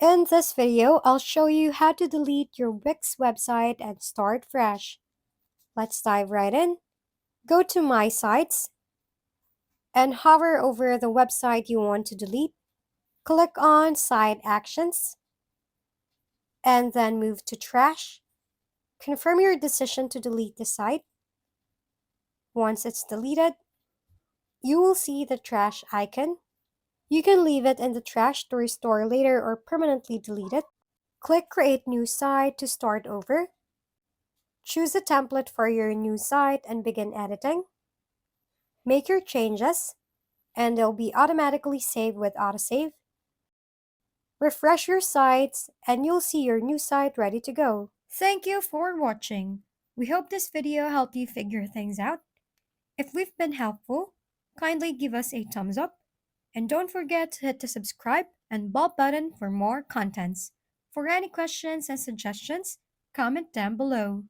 In this video, I'll show you how to delete your Wix website and start fresh. Let's dive right in. Go to My Sites and hover over the website you want to delete. Click on Site Actions and then move to Trash. Confirm your decision to delete the site. Once it's deleted, you will see the trash icon. You can leave it in the trash to restore later or permanently delete it. Click Create New Site to start over. Choose a template for your new site and begin editing. Make your changes, and they'll be automatically saved with autosave. Refresh your sites, and you'll see your new site ready to go. Thank you for watching. We hope this video helped you figure things out. If we've been helpful, kindly give us a thumbs up, and don't forget to hit the subscribe and bell button for more contents. For any questions and suggestions, comment down below.